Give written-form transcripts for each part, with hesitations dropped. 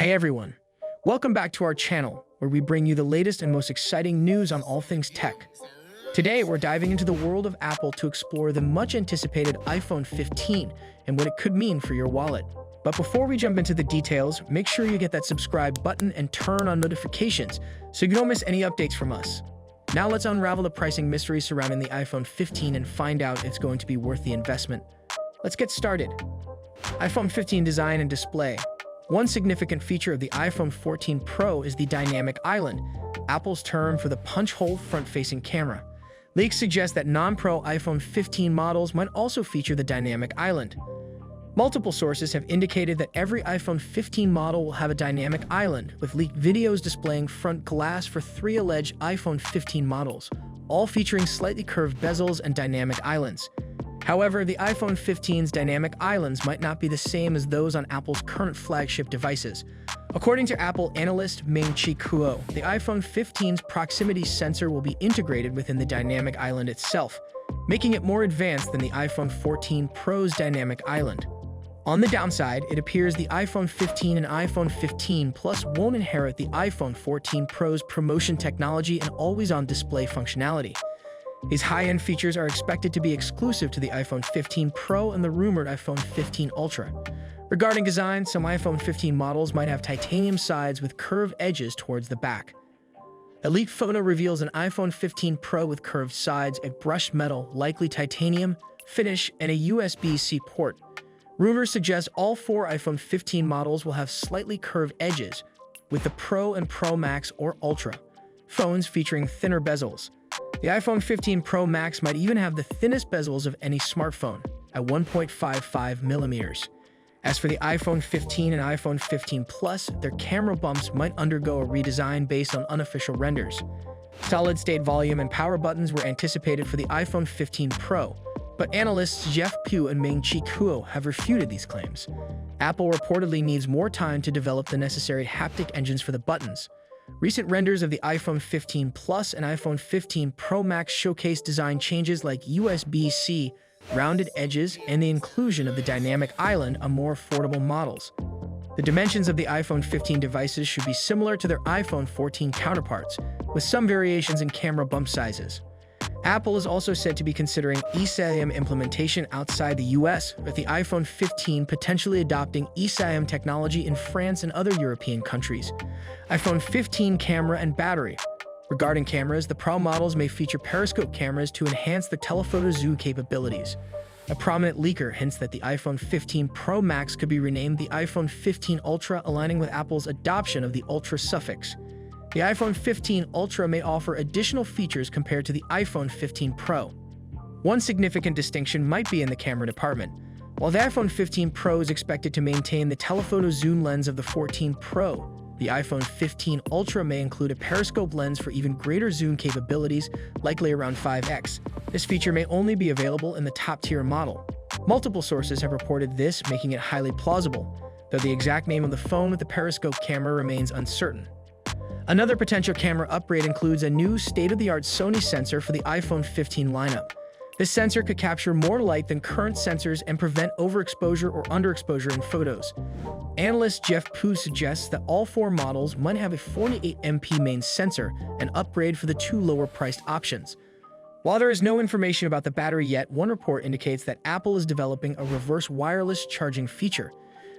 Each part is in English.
Hey everyone, welcome back to our channel where we bring you the latest and most exciting news on all things tech. Today we're diving into the world of Apple to explore the much anticipated iPhone 15 and what it could mean for your wallet. But before we jump into the details, make sure you get that subscribe button and turn on notifications so you don't miss any updates from us. Now let's unravel the pricing mystery surrounding the iPhone 15 and find out if it's going to be worth the investment. Let's get started. iPhone 15 design and display. One significant feature of the iPhone 14 Pro is the dynamic island, Apple's term for the punch-hole front-facing camera. Leaks suggest that non-Pro iPhone 15 models might also feature the dynamic island. Multiple sources have indicated that every iPhone 15 model will have a dynamic island, with leaked videos displaying front glass for 3 alleged iPhone 15 models, all featuring slightly curved bezels and dynamic islands. However, the iPhone 15's dynamic islands might not be the same as those on Apple's current flagship devices. According to Apple analyst Ming-Chi Kuo, the iPhone 15's proximity sensor will be integrated within the dynamic island itself, making it more advanced than the iPhone 14 Pro's dynamic island. On the downside, it appears the iPhone 15 and iPhone 15 Plus won't inherit the iPhone 14 Pro's promotion technology and always-on display functionality. These high-end features are expected to be exclusive to the iPhone 15 Pro and the rumored iPhone 15 Ultra. Regarding design, some iPhone 15 models might have titanium sides with curved edges towards the back. A leaked photo reveals an iPhone 15 Pro with curved sides, a brushed metal, likely titanium, finish, and a USB-C port. Rumors suggest all 4 iPhone 15 models will have slightly curved edges, with the Pro and Pro Max or Ultra phones featuring thinner bezels. The iPhone 15 Pro Max might even have the thinnest bezels of any smartphone, at 1.55 millimeters. As for the iPhone 15 and iPhone 15 Plus, their camera bumps might undergo a redesign based on unofficial renders. Solid-state volume and power buttons were anticipated for the iPhone 15 Pro, but analysts Jeff Pugh and Ming-Chi Kuo have refuted these claims. Apple reportedly needs more time to develop the necessary haptic engines for the buttons. Recent renders of the iPhone 15 Plus and iPhone 15 Pro Max showcase design changes like USB-C, rounded edges, and the inclusion of the dynamic island on more affordable models. The dimensions of the iPhone 15 devices should be similar to their iPhone 14 counterparts, with some variations in camera bump sizes. Apple is also said to be considering eSIM implementation outside the US, with the iPhone 15 potentially adopting eSIM technology in France and other European countries. iPhone 15 camera and battery. Regarding cameras, the Pro models may feature periscope cameras to enhance their telephoto zoom capabilities. A prominent leaker hints that the iPhone 15 Pro Max could be renamed the iPhone 15 Ultra, aligning with Apple's adoption of the Ultra suffix. The iPhone 15 Ultra may offer additional features compared to the iPhone 15 Pro. One significant distinction might be in the camera department. While the iPhone 15 Pro is expected to maintain the telephoto zoom lens of the 14 Pro, the iPhone 15 Ultra may include a periscope lens for even greater zoom capabilities, likely around 5x. This feature may only be available in the top-tier model. Multiple sources have reported this, making it highly plausible, though the exact name of the phone with the periscope camera remains uncertain. Another potential camera upgrade includes a new state-of-the-art Sony sensor for the iPhone 15 lineup. This sensor could capture more light than current sensors and prevent overexposure or underexposure in photos. Analyst Jeff Pugh suggests that all 4 models might have a 48MP main sensor, an upgrade for the 2 lower-priced options. While there is no information about the battery yet, one report indicates that Apple is developing a reverse wireless charging feature.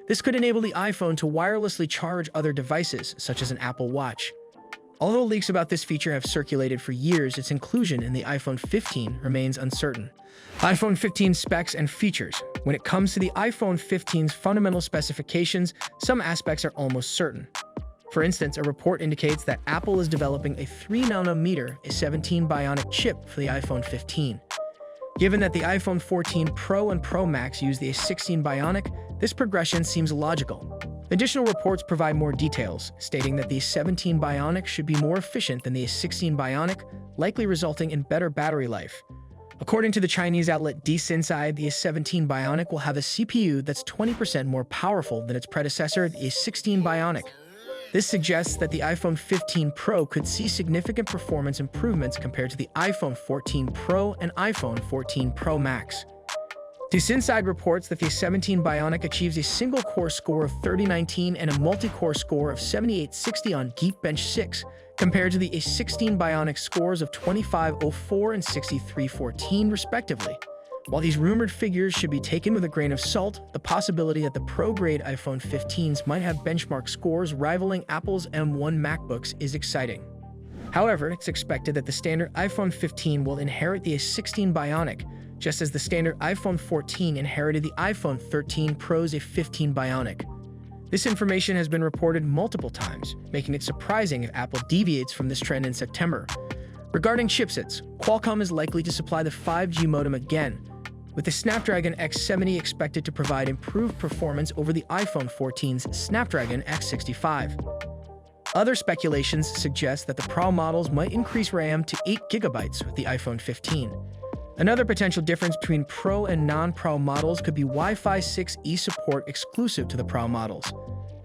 This could enable the iPhone to wirelessly charge other devices, such as an Apple Watch. Although leaks about this feature have circulated for years, its inclusion in the iPhone 15 remains uncertain. iPhone 15 specs and features. When it comes to the iPhone 15's fundamental specifications, some aspects are almost certain. For instance, a report indicates that Apple is developing a 3nm A17 Bionic chip for the iPhone 15. Given that the iPhone 14 Pro and Pro Max use the A16 Bionic, this progression seems logical. Additional reports provide more details, stating that the A17 Bionic should be more efficient than the A16 Bionic, likely resulting in better battery life. According to the Chinese outlet DCinside, the A17 Bionic will have a CPU that's 20% more powerful than its predecessor, the A16 Bionic. This suggests that the iPhone 15 Pro could see significant performance improvements compared to the iPhone 14 Pro and iPhone 14 Pro Max. Inside reports that the A17 Bionic achieves a single-core score of 3019 and a multi-core score of 7860 on Geekbench 6, compared to the A16 Bionic scores of 2504 and 6314, respectively. While these rumored figures should be taken with a grain of salt, the possibility that the pro-grade iPhone 15s might have benchmark scores rivaling Apple's M1 MacBooks is exciting. However, it's expected that the standard iPhone 15 will inherit the A16 Bionic, just as the standard iPhone 14 inherited the iPhone 13 Pro's A15 Bionic. This information has been reported multiple times, making it surprising if Apple deviates from this trend in September. Regarding chipsets, Qualcomm is likely to supply the 5G modem again, with the Snapdragon X70 expected to provide improved performance over the iPhone 14's Snapdragon X65. Other speculations suggest that the Pro models might increase RAM to 8 GB with the iPhone 15. Another potential difference between Pro and non-Pro models could be Wi-Fi 6E support exclusive to the Pro models.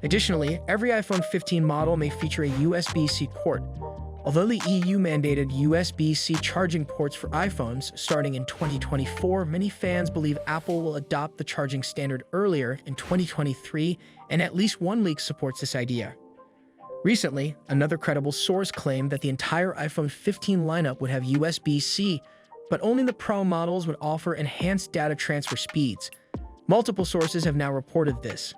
Additionally, every iPhone 15 model may feature a USB-C port. Although the EU mandated USB-C charging ports for iPhones starting in 2024, many fans believe Apple will adopt the charging standard earlier in 2023, and at least one leak supports this idea. Recently, another credible source claimed that the entire iPhone 15 lineup would have USB-C, but only the Pro models would offer enhanced data transfer speeds. Multiple sources have now reported this.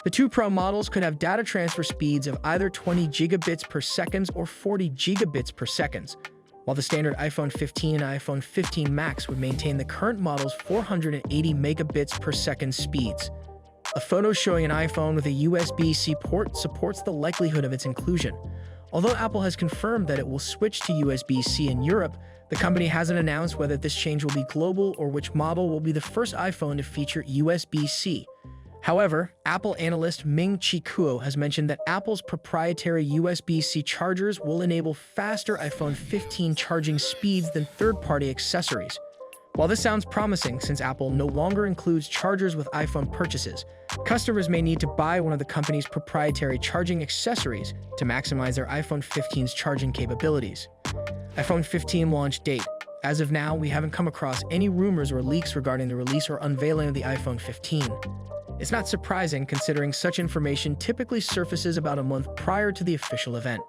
The two Pro models could have data transfer speeds of either 20 gigabits per second or 40 gigabits per second, while the standard iPhone 15 and iPhone 15 Max would maintain the current model's 480 megabits per second speeds. A photo showing an iPhone with a USB-C port supports the likelihood of its inclusion. Although Apple has confirmed that it will switch to USB-C in Europe, the company hasn't announced whether this change will be global or which model will be the first iPhone to feature USB-C. However, Apple analyst Ming-Chi Kuo has mentioned that Apple's proprietary USB-C chargers will enable faster iPhone 15 charging speeds than third-party accessories. While this sounds promising since Apple no longer includes chargers with iPhone purchases, customers may need to buy one of the company's proprietary charging accessories to maximize their iPhone 15's charging capabilities. iPhone 15 launch date. As of now, we haven't come across any rumors or leaks regarding the release or unveiling of the iPhone 15. It's not surprising considering such information typically surfaces about a month prior to the official event.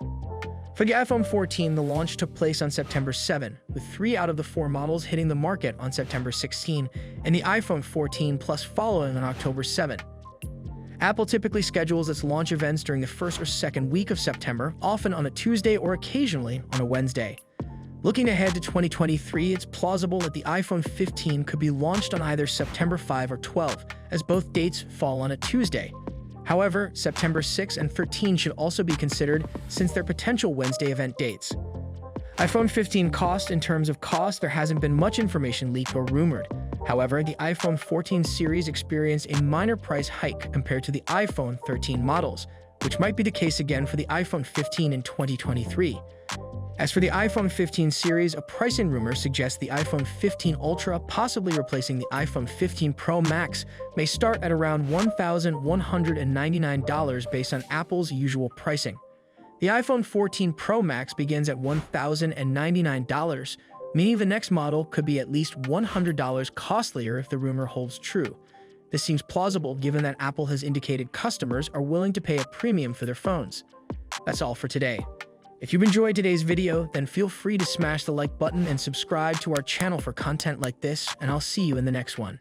For the iPhone 14, the launch took place on September 7, with 3 out of the 4 models hitting the market on September 16, and the iPhone 14 Plus following on October 7. Apple typically schedules its launch events during the first or second week of September, often on a Tuesday or occasionally on a Wednesday. Looking ahead to 2023, it's plausible that the iPhone 15 could be launched on either September 5 or 12, as both dates fall on a Tuesday. However, September 6 and 13 should also be considered since they're potential Wednesday event dates. iPhone 15 cost. In terms of cost, there hasn't been much information leaked or rumored. However, the iPhone 14 series experienced a minor price hike compared to the iPhone 13 models, which might be the case again for the iPhone 15 in 2023. As for the iPhone 15 series, a pricing rumor suggests the iPhone 15 Ultra, possibly replacing the iPhone 15 Pro Max, may start at around $1,199 based on Apple's usual pricing. The iPhone 14 Pro Max begins at $1,099, meaning the next model could be at least $100 costlier if the rumor holds true. This seems plausible given that Apple has indicated customers are willing to pay a premium for their phones. That's all for today. If you enjoyed today's video, then feel free to smash the like button and subscribe to our channel for content like this, and I'll see you in the next one.